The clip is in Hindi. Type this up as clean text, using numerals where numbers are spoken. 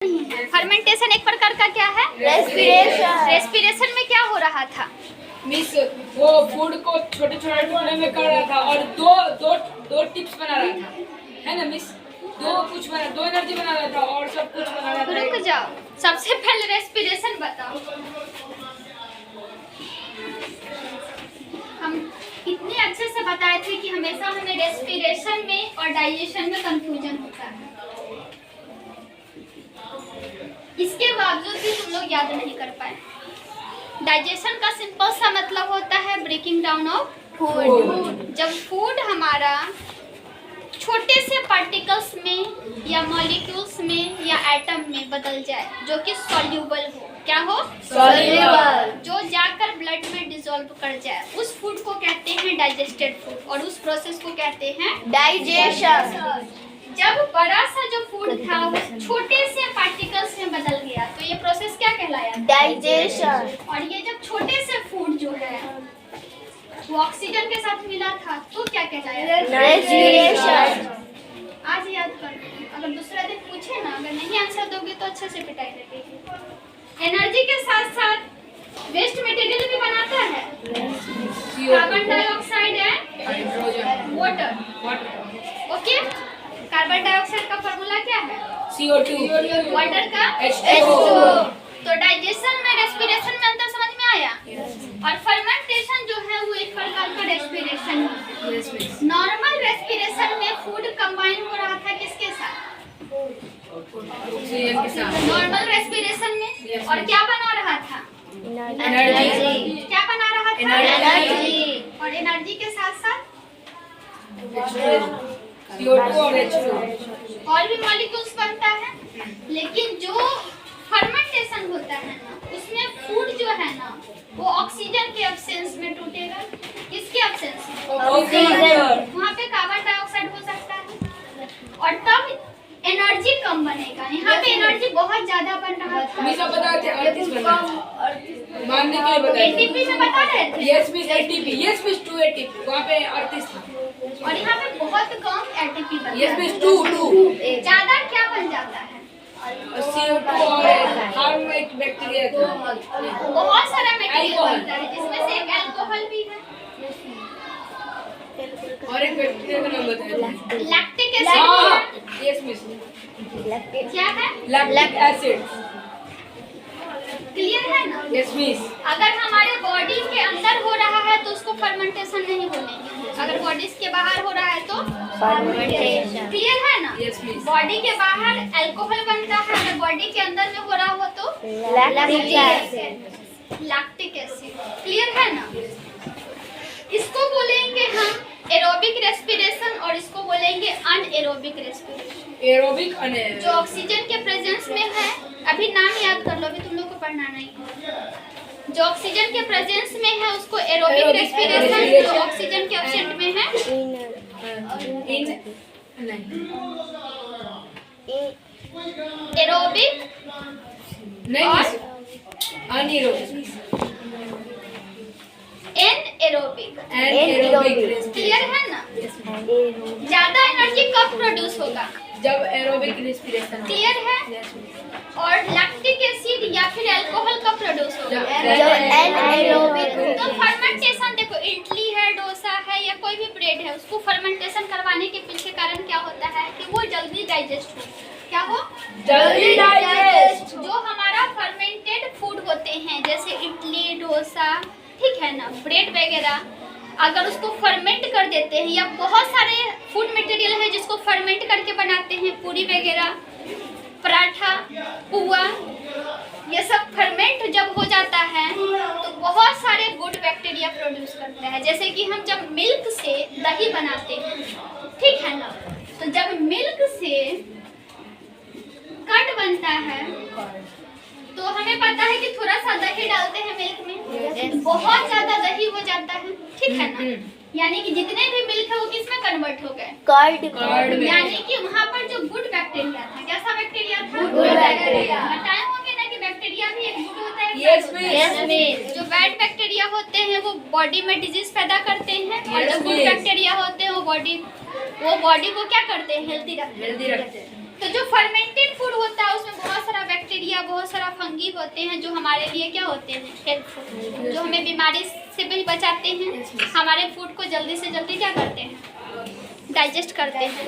फर्मेंटेशन एक प्रकार का क्या है? रेस्पिरेशन। रेस्पिरेशन में क्या हो रहा था? मिस वो फूड को छोटे छोटे टुकड़े में कर रहा था और दो टिप्स बना रहा था, है ना मिस? दो एनर्जी बना रहा था और सब कुछ बना रहा था। रुक जाओ, सबसे पहले रेस्पिरेशन बताओ। हम इतने अच्छे से बताए थे कि हमेशा हमें रेस्पिरेशन में और डाइजेशन में कंफ्यूजन होता है, इसके बावजूद भी तुम लोग याद नहीं कर पाए। डाइजेशन का सिंपल सा मतलब होता है ब्रेकिंग डाउन ऑफ फूड। जब फूड हमारा छोटे से पार्टिकल्स में या मॉलिक्यूल्स में या एटम में बदल जाए जो कि सॉल्यूबल हो, क्या हो? सॉल्यूबल। जो जाकर ब्लड में डिसॉल्व कर जाए, उस फूड को कहते हैं डाइजेस्टेड फूड और उस प्रोसेस को कहते हैं डाइजेशन। जब बड़ा सा जो फूड था वो छोटे से पार्टिकल्स में बदल गया तो ये प्रोसेस क्या कहलाया? डाइजेशन। और ये जब छोटे से फूड जो है वो ऑक्सीजन के साथ मिला था तो क्या कहलाया? रेस्पिरेशन। आज याद कर, अगर दूसरा दिन पूछे ना, अगर नहीं आंसर दोगे तो अच्छे से पिटाई लगेगी। एनर्जी के साथ साथ वेस्ट मटेरियल भी बनाता है, carbon dioxide and water. Okay, carbon dioxide का फॉर्मूला क्या है? CO2। वाटर का H2O। तो डाइजेशन में रेस्पिरेशन में अंतर समझ में आया? और फर्मेंटेशन जो है वो एक प्रकार का रेस्पिरेशन है। नॉर्मल रेस्पिरेशन में फूड कंबाइन हो रहा था किसके साथ? ऑक्सीजन के साथ। नॉर्मल रेस्पिरेशन में और क्या बना रहा था? एनर्जी। क्या बना रहा था? एनर्जी। और एनर्जी के साथ साथ CO2 और H2O। और भी मॉलिक्यूल्स बनता है। लेकिन जो फर्मेंटेशन होता है ना, उसमें फूड जो है ना वो ऑक्सीजन के एब्सेंस में टूटेगा। किसके एब्सेंस में? ऑक्सीजन। वहाँ पे कार्बन डाइऑक्साइड हो सकता है और तब एनर्जी कम बनेगा। यहाँ पे एनर्जी बहुत ज्यादा बन रहा था। मिस आप बता थे 38 बना मानने के लिए बताइए। एटीपी में बता रहे थे। Yes miss ATP। Yes miss 2 ATP। वहाँ पे 38 था। और यहाँ पे बहुत कम एटीपी बनता यस है। मिस 2। ज्यादा क्या बन जाता है? CO2 और हार्म एक बैक्टीरिया था। बहुत सारा मटेरियल बनता है जिसमें से एक अल्कोहल भी है। और एक बैक्टीरिया का नाम बताइए। लैक्टिक हाँ एसिड। Yes miss. क्या है? Lactic acid. क्लियर है ना? Yes miss. अगर हमारे बॉडी के अंदर हो रहा है तो उसको फर्मेंटेशन नहीं बोलेंगे। अगर बॉडी के बाहर हो रहा है तो फर्मेंटेशन। क्लियर है ना? Yes miss. बॉडी के बाहर अल्कोहल बनता है, अगर बॉडी के अंदर में हो रहा हो तो lactic acid. Lactic acid. Clear है ना? इसको बोलेंगे हम एरोबिक रेस्पिरेशन और इसको बोलेंगे अनएरोबिक रेस्पिरेशन। एरोबिक जो अनएरोबिक। ऑक्सीजन के प्रेजेंस में है, अभी नाम याद कर लो, अभी तुम लोग को पढ़ना नहीं है। जो ऑक्सीजन के प्रेजेंस में है उसको एरोबिक रेस्पिरेशन, जो ऑक्सीजन के एब्सेंट में है एरोबिक नहीं miss anaerobic. Anaerobic. Anaerobic. Clear है ना? ज्यादा एनर्जी कब प्रोड्यूस होगा? जब एरोबिक रेस्पिरेशन। क्लियर है? और लैक्टिक एसिड या फिर अल्कोहल कब प्रोड्यूस होगा? जब एनएरोबिक तो फर्मेंटेशन देखो, इडली है, डोसा है या कोई भी ब्रेड है, उसको फर्मेंटेशन करवाने के पीछे कारण क्या होता है कि वो जल्दी डाइजेस्ट हो। क्या हो? जल्दी डाइजेस्ट। जो हमारा फर्मेंटेड फूड होते हैं जैसे इडली, डोसा, ठीक है ना, ब्रेड वगैरह, अगर उसको फर्मेंट कर देते हैं, या बहुत सारे फूड मटेरियल है जिसको फर्मेंट करके बनाते हैं, पूरी वगैरह, पराठा, पुआ, ये सब फर्मेंट जब हो जाता है तो बहुत सारे गुड बैक्टीरिया प्रोड्यूस करता है। जैसे कि हम जब मिल्क से दही बनाते हैं, ठीक है ना, तो जब मिल्क से कर्ड बनता है तो हमें पता है कि थोड़ा सा दही डालते हैं मिल्क में, बहुत ज्यादा दही हो जाता है, ठीक है ना, यानी कि जितने भी मिल्क है वो किसमें कन्वर्ट हो गए? कर्ड में। यानी कि वहाँ पर जो गुड बैक्टीरिया था, कैसा बैक्टीरिया था? Good bacteria. बताए होंगे ना कि बैक्टीरिया भी एक गुड होता है, Yes, miss. Yes miss. जो बैड बैक्टीरिया होते हैं वो बॉडी में डिजीज पैदा करते हैं और Yes, जो गुड miss. बैक्टीरिया होते हैं वो बॉडी को क्या करते हैं? हेल्दी रखते हैं। हेल्दी रखते हैं। तो जो फर्मेंटेड फूड होता है उसमें बहुत सारा बहुत सारा फंगी होते हैं जो हमारे लिए क्या होते हैं, हेल्पफुल, जो हमें बीमारी से भी बचाते हैं, हमारे फूड को जल्दी से जल्दी क्या करते हैं, डाइजेस्ट करते हैं।